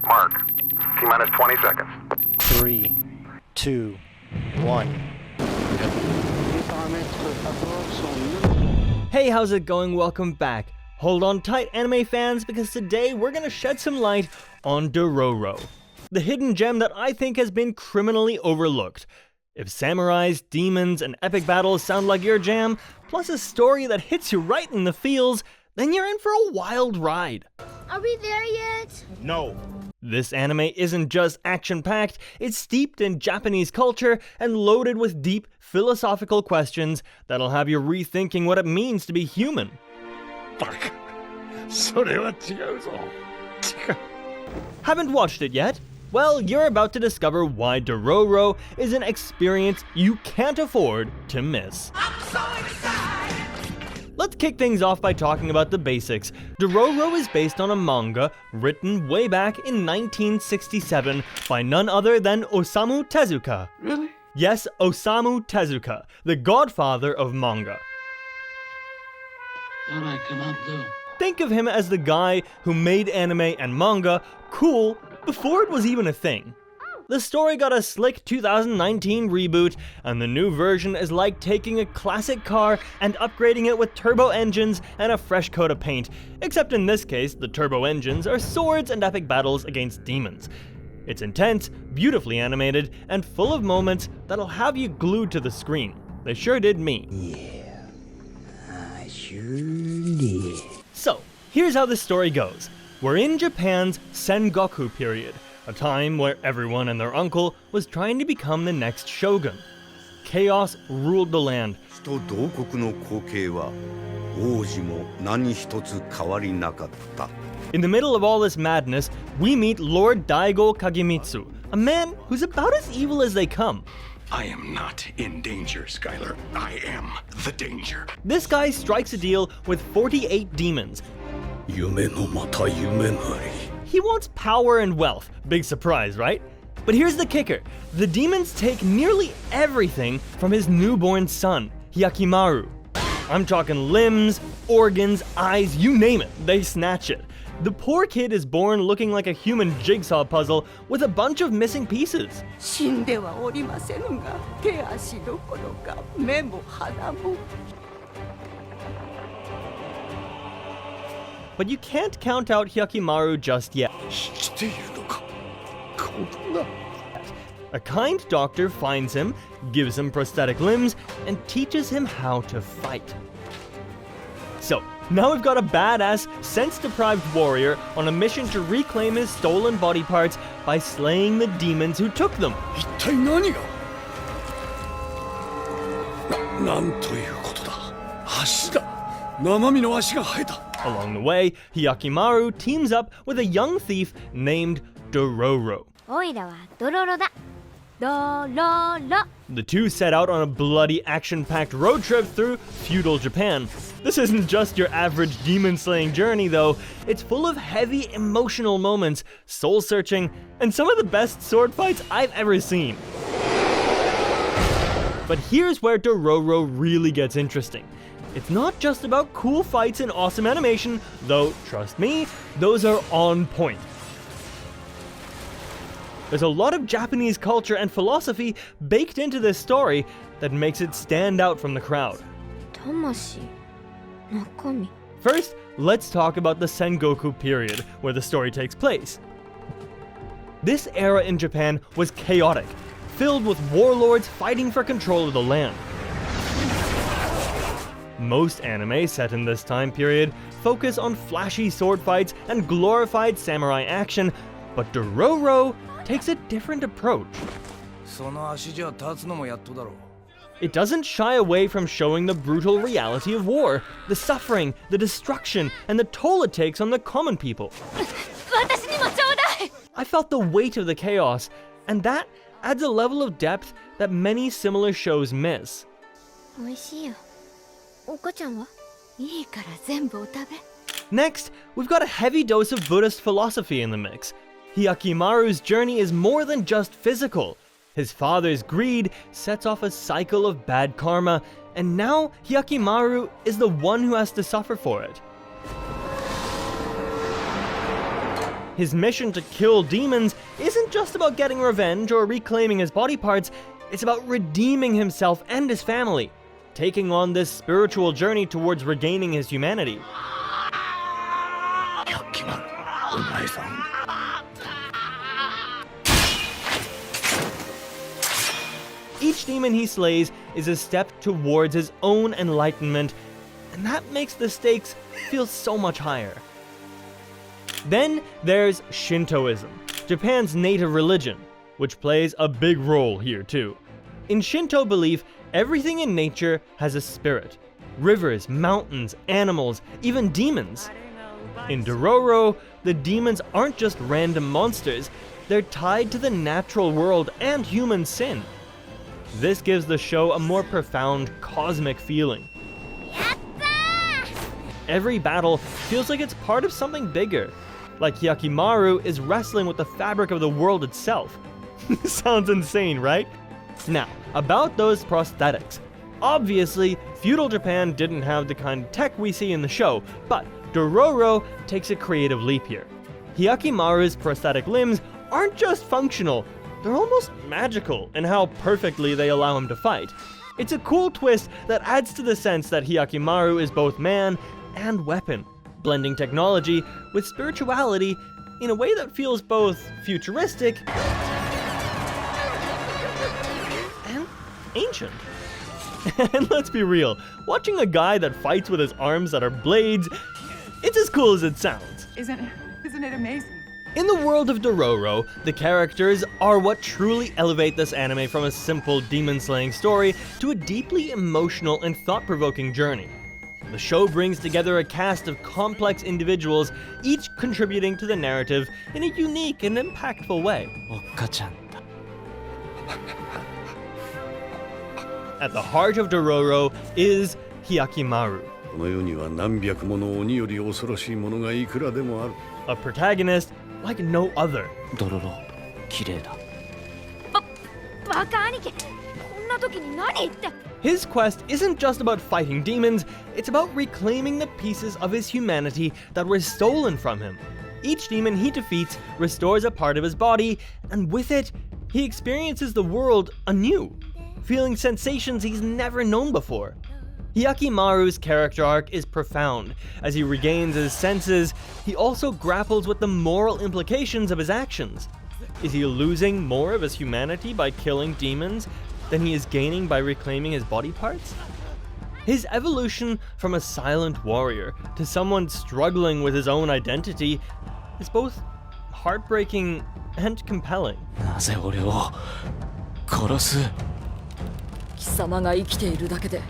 Mark. T-minus 20 seconds. 3, 2, 1. Hey, how's it going? Welcome back. Hold on tight, anime fans, because today we're gonna shed some light on Dororo, the hidden gem that I think has been criminally overlooked. If samurais, demons, and epic battles sound like your jam, plus a story that hits you right in the feels, then you're in for a wild ride. Are we there yet? No. This anime isn't just action-packed, it's steeped in Japanese culture and loaded with deep philosophical questions that'll have you rethinking what it means to be human. Fuck. それは違うぞ。Haven't watched it yet? Well, you're about to discover why Dororo is an experience you can't afford to miss. I'm so excited! Let's kick things off by talking about the basics. Dororo is based on a manga written way back in 1967 by none other than Osamu Tezuka. Really? Yes, Osamu Tezuka, the godfather of manga. That I cannot do. Think of him as the guy who made anime and manga cool before it was even a thing. The story got a slick 2019 reboot, and the new version is like taking a classic car and upgrading it with turbo engines and a fresh coat of paint, except in this case, the turbo engines are swords and epic battles against demons. It's intense, beautifully animated, and full of moments that'll have you glued to the screen. They sure did me. Yeah, I sure did. So, here's how the story goes. We're in Japan's Sengoku period, a time where everyone and their uncle was trying to become the next shogun. Chaos ruled the land. 首都同国の光景は王子も何一つ変わりなかった。 In the middle of all this madness, we meet Lord Daigo Kagemitsu, a man who's about as evil as they come. I am not in danger, Skylar. I am the danger. This guy strikes a deal with 48 demons. 夢のまた夢なり。 He wants power and wealth. Big surprise, right? But here's the kicker. The demons take nearly everything from his newborn son, Hyakimaru. I'm talking limbs, organs, eyes, you name it, they snatch it. The poor kid is born looking like a human jigsaw puzzle with a bunch of missing pieces. 死んではおりませぬが、手足どころか目も鼻も。 But you can't count out Hyakimaru just yet. 生きているのか。こんな。 A kind doctor finds him, gives him prosthetic limbs, and teaches him how to fight. So, now we've got a badass, sense-deprived warrior on a mission to reclaim his stolen body parts by slaying the demons who took them. 一体何が。なんということだ。足だ。生身の足が生えた。 Along the way, Hyakimaru teams up with a young thief named Dororo. おいらはドロロだ。ドロロ。 The two set out on a bloody, action-packed road trip through feudal Japan. This isn't just your average demon-slaying journey, though. It's full of heavy, emotional moments, soul-searching, and some of the best sword fights I've ever seen. But here's where Dororo really gets interesting. It's not just about cool fights and awesome animation, though, trust me, those are on point. There's a lot of Japanese culture and philosophy baked into this story that makes it stand out from the crowd. 魂。中身。 First, let's talk about the Sengoku period, where the story takes place. This era in Japan was chaotic, filled with warlords fighting for control of the land. Most anime set in this time period focus on flashy sword fights and glorified samurai action, but Dororo takes a different approach. その足じゃ立つのもやっとだろう。 It doesn't shy away from showing the brutal reality of war, the suffering, the destruction, and the toll it takes on the common people. 私にもちょうだい。 I felt the weight of the chaos, and that adds a level of depth that many similar shows miss. 美味しいよ。お母ちゃんは？いいから全部お食べ。 Next, we've got a heavy dose of Buddhist philosophy in the mix. Hyakimaru's journey is more than just physical. His father's greed sets off a cycle of bad karma, and now Hyakimaru is the one who has to suffer for it. His mission to kill demons isn't just about getting revenge or reclaiming his body parts, it's about redeeming himself and his family, taking on this spiritual journey towards regaining his humanity. Each demon he slays is a step towards his own enlightenment, and that makes the stakes feel so much higher. Then there's Shintoism, Japan's native religion, which plays a big role here too. In Shinto belief, everything in nature has a spirit. Rivers, mountains, animals, even demons. In Dororo, the demons aren't just random monsters, they're tied to the natural world and human sin. This gives the show a more profound, cosmic feeling. Every battle feels like it's part of something bigger, like Hyakimaru is wrestling with the fabric of the world itself. Sounds insane, right? Now, about those prosthetics. Obviously, feudal Japan didn't have the kind of tech we see in the show, but Dororo takes a creative leap here. Hyakimaru's prosthetic limbs aren't just functional, they're almost magical in how perfectly they allow him to fight. It's a cool twist that adds to the sense that Hyakimaru is both man and weapon, blending technology with spirituality in a way that feels both futuristic and ancient. And let's be real, watching a guy that fights with his arms that are blades, it's as cool as it sounds. Isn't it amazing? In the world of Dororo, the characters are what truly elevate this anime from a simple demon-slaying story to a deeply emotional and thought-provoking journey. The show brings together a cast of complex individuals, each contributing to the narrative in a unique and impactful way. At the heart of Dororo is Hyakimaru, a protagonist like no other. バカ兄貴、こんな時に何言って。 His quest isn't just about fighting demons, it's about reclaiming the pieces of his humanity that were stolen from him. Each demon he defeats restores a part of his body, and with it, he experiences the world anew, feeling sensations he's never known before. Hyakimaru's character arc is profound. As he regains his senses, he also grapples with the moral implications of his actions. Is he losing more of his humanity by killing demons than he is gaining by reclaiming his body parts? His evolution from a silent warrior to someone struggling with his own identity is both heartbreaking and compelling. 貴様が生きているだけで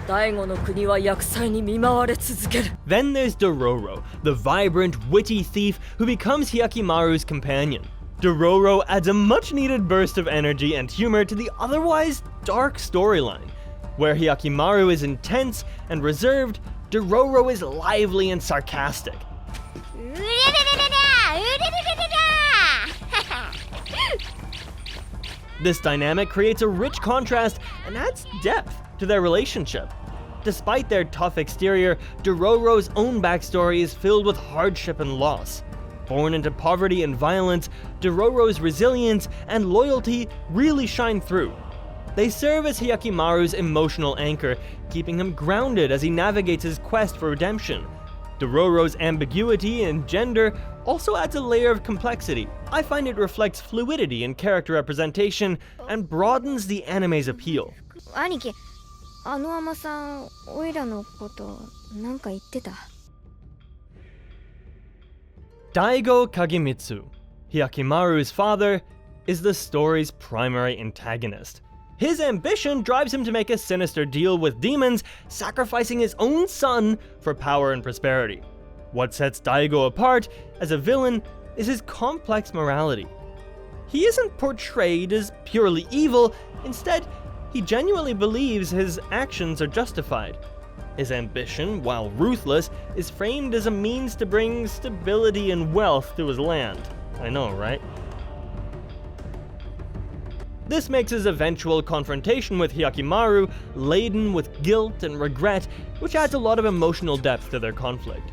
第五の国は厄災に見舞われ続ける。 Then there's Dororo, the vibrant, witty thief who becomes Hyakimaru's companion. Dororo adds a much-needed burst of energy and humor to the otherwise dark storyline. Where Hyakimaru is intense and reserved, Dororo is lively and sarcastic. This dynamic creates a rich contrast and adds depth to their relationship. Despite their tough exterior, Dororo's own backstory is filled with hardship and loss. Born into poverty and violence, Dororo's resilience and loyalty really shine through. They serve as Hyakimaru's emotional anchor, keeping him grounded as he navigates his quest for redemption. Dororo's ambiguity and gender also adds a layer of complexity. I find it reflects fluidity in character representation and broadens the anime's appeal. 兄貴、あの甘さん、おいらのことなんか言ってた。Daigo Kagemitsu, Hyakimaru's father, is the story's primary antagonist. His ambition drives him to make a sinister deal with demons, sacrificing his own son for power and prosperity. What sets Daigo apart as a villain is his complex morality. He isn't portrayed as purely evil, instead, he genuinely believes his actions are justified. His ambition, while ruthless, is framed as a means to bring stability and wealth to his land. I know, right? This makes his eventual confrontation with Hyakimaru laden with guilt and regret, which adds a lot of emotional depth to their conflict.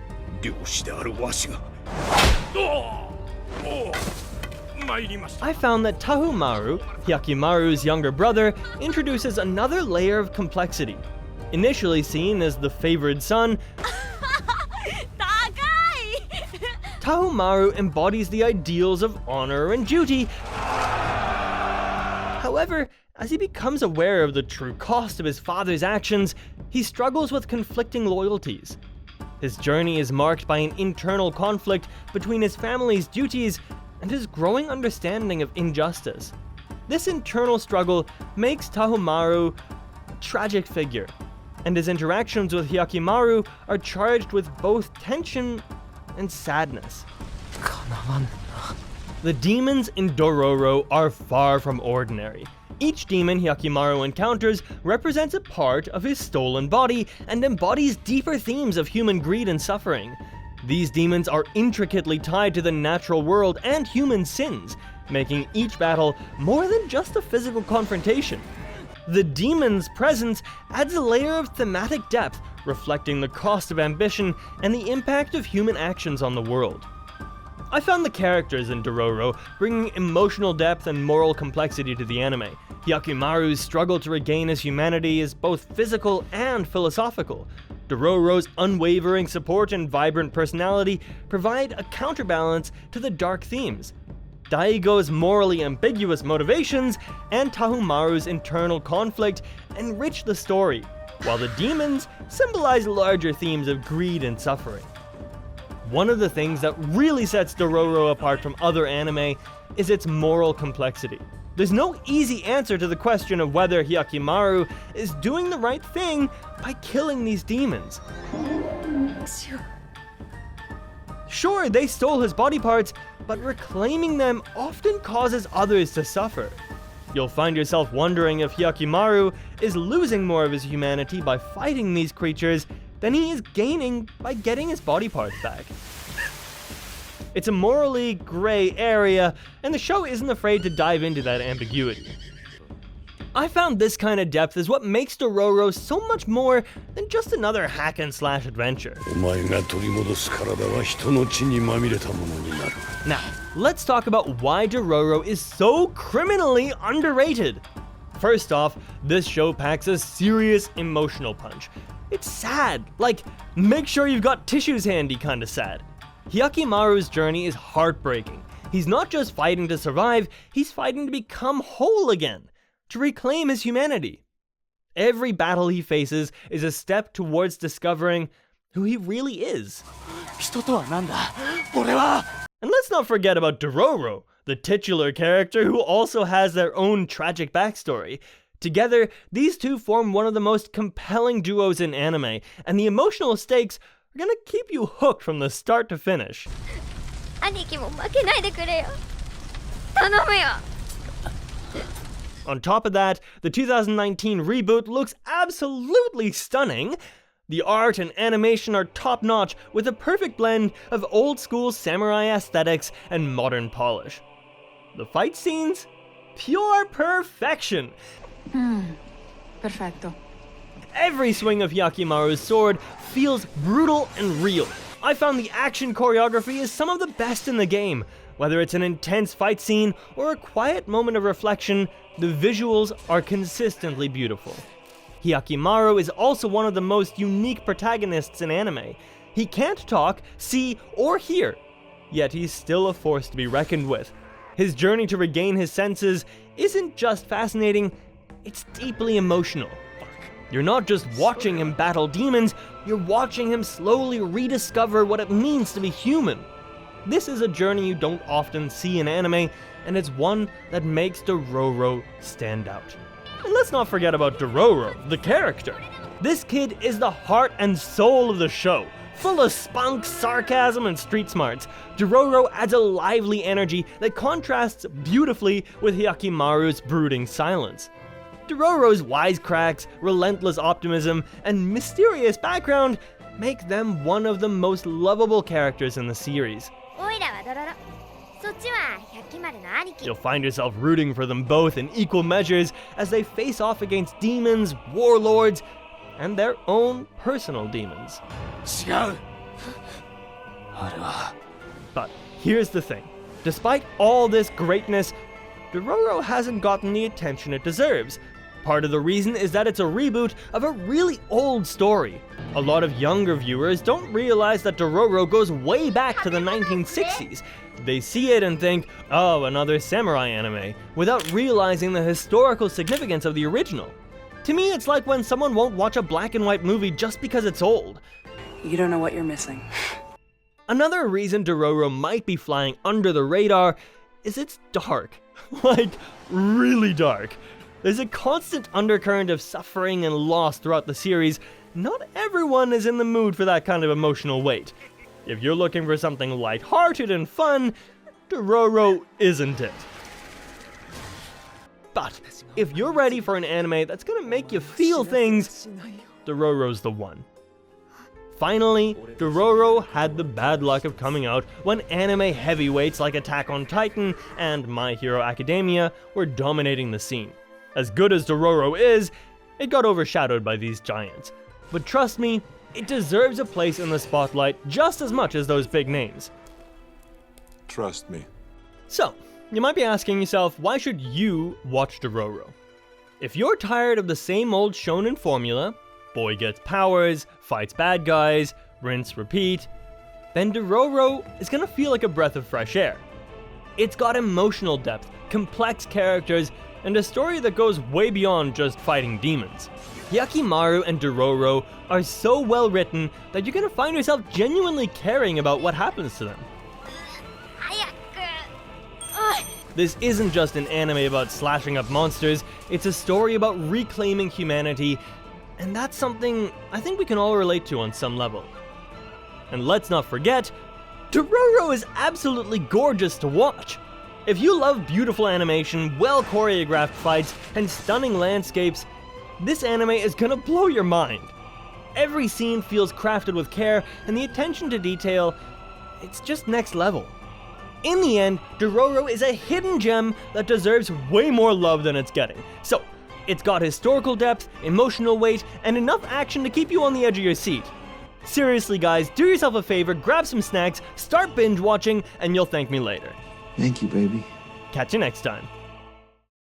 I found that Tahumaru, Hyakimaru's younger brother, introduces another layer of complexity. Initially seen as the favored son, Tahumaru embodies the ideals of honor and duty. However, as he becomes aware of the true cost of his father's actions, he struggles with conflicting loyalties. His journey is marked by an internal conflict between his family's duties and his growing understanding of injustice. This internal struggle makes Tahumaru a tragic figure, and his interactions with Hyakimaru are charged with both tension and sadness. The demons in Dororo are far from ordinary. Each demon Hyakimaru encounters represents a part of his stolen body and embodies deeper themes of human greed and suffering. These demons are intricately tied to the natural world and human sins, making each battle more than just a physical confrontation. The demon's presence adds a layer of thematic depth, reflecting the cost of ambition and the impact of human actions on the world. I found the characters in Dororo bringing emotional depth and moral complexity to the anime. Hyakimaru's struggle to regain his humanity is both physical and philosophical. Dororo's unwavering support and vibrant personality provide a counterbalance to the dark themes. Daigo's morally ambiguous motivations and Tahumaru's internal conflict enrich the story, while the demons symbolize larger themes of greed and suffering. One of the things that really sets Dororo apart from other anime is its moral complexity. There's no easy answer to the question of whether Hyakimaru is doing the right thing by killing these demons. Sure, they stole his body parts, but reclaiming them often causes others to suffer. You'll find yourself wondering if Hyakimaru is losing more of his humanity by fighting these creatures than he is gaining by getting his body parts back. It's a morally gray area, and the show isn't afraid to dive into that ambiguity. I found this kind of depth is what makes Dororo so much more than just another hack and slash adventure. Now, let's talk about why Dororo is so criminally underrated. First off, this show packs a serious emotional punch. It's sad, like, make sure you've got tissues handy kinda sad. Hyakimaru's journey is heartbreaking. He's not just fighting to survive, he's fighting to become whole again, to reclaim his humanity. Every battle he faces is a step towards discovering who he really is. And let's not forget about Dororo, the titular character who also has their own tragic backstory. Together, these two form one of the most compelling duos in anime, and the emotional stakes are gonna keep you hooked from the start to finish. On top of that, the 2019 reboot looks absolutely stunning. The art and animation are top-notch with a perfect blend of old-school samurai aesthetics and modern polish. The fight scenes? Pure perfection! Perfecto. Every swing of Hyakimaru's sword feels brutal and real. I found the action choreography is some of the best in the game. Whether it's an intense fight scene or a quiet moment of reflection, the visuals are consistently beautiful. Hyakimaru is also one of the most unique protagonists in anime. He can't talk, see, or hear, yet he's still a force to be reckoned with. His journey to regain his senses isn't just fascinating, it's deeply emotional. You're not just watching him battle demons, you're watching him slowly rediscover what it means to be human. This is a journey you don't often see in anime, and it's one that makes Dororo stand out. And let's not forget about Dororo, the character. This kid is the heart and soul of the show. Full of spunk, sarcasm, and street smarts, Dororo adds a lively energy that contrasts beautifully with Hyakimaru's brooding silence. Dororo's wisecracks, relentless optimism, and mysterious background make them one of the most lovable characters in the series. You'll find yourself rooting for them both in equal measures as they face off against demons, warlords, and their own personal demons. But here's the thing. Despite all this greatness, Dororo hasn't gotten the attention it deserves. Part of the reason is that it's a reboot of a really old story. A lot of younger viewers don't realize that Dororo goes way back to the 1960s. They see it and think, oh, another samurai anime, without realizing the historical significance of the original. To me, it's like when someone won't watch a black and white movie just because it's old. You don't know what you're missing. Another reason Dororo might be flying under the radar is it's dark. Like, really dark. There's a constant undercurrent of suffering and loss throughout the series. Not everyone is in the mood for that kind of emotional weight. If you're looking for something lighthearted and fun, Dororo isn't it. But if you're ready for an anime that's gonna make you feel things, Dororo's the one. Finally, Dororo had the bad luck of coming out when anime heavyweights like Attack on Titan and My Hero Academia were dominating the scene. As good as Dororo is, it got overshadowed by these giants. But trust me, it deserves a place in the spotlight just as much as those big names. Trust me. So, you might be asking yourself, why should you watch Dororo? If you're tired of the same old shonen formula, boy gets powers, fights bad guys, rinse, repeat, then Dororo is gonna feel like a breath of fresh air. It's got emotional depth, complex characters, and a story that goes way beyond just fighting demons. Hyakimaru and Dororo are so well written that you're gonna find yourself genuinely caring about what happens to them. This isn't just an anime about slashing up monsters, it's a story about reclaiming humanity, and that's something I think we can all relate to on some level. And let's not forget, Dororo is absolutely gorgeous to watch. If you love beautiful animation, well choreographed fights, and stunning landscapes, this anime is gonna blow your mind. Every scene feels crafted with care, and the attention to detail, it's just next level. In the end, Dororo is a hidden gem that deserves way more love than it's getting. So, it's got historical depth, emotional weight, and enough action to keep you on the edge of your seat. Seriously guys, do yourself a favor, grab some snacks, start binge watching, and you'll thank me later. Thank you, baby. Catch you next time.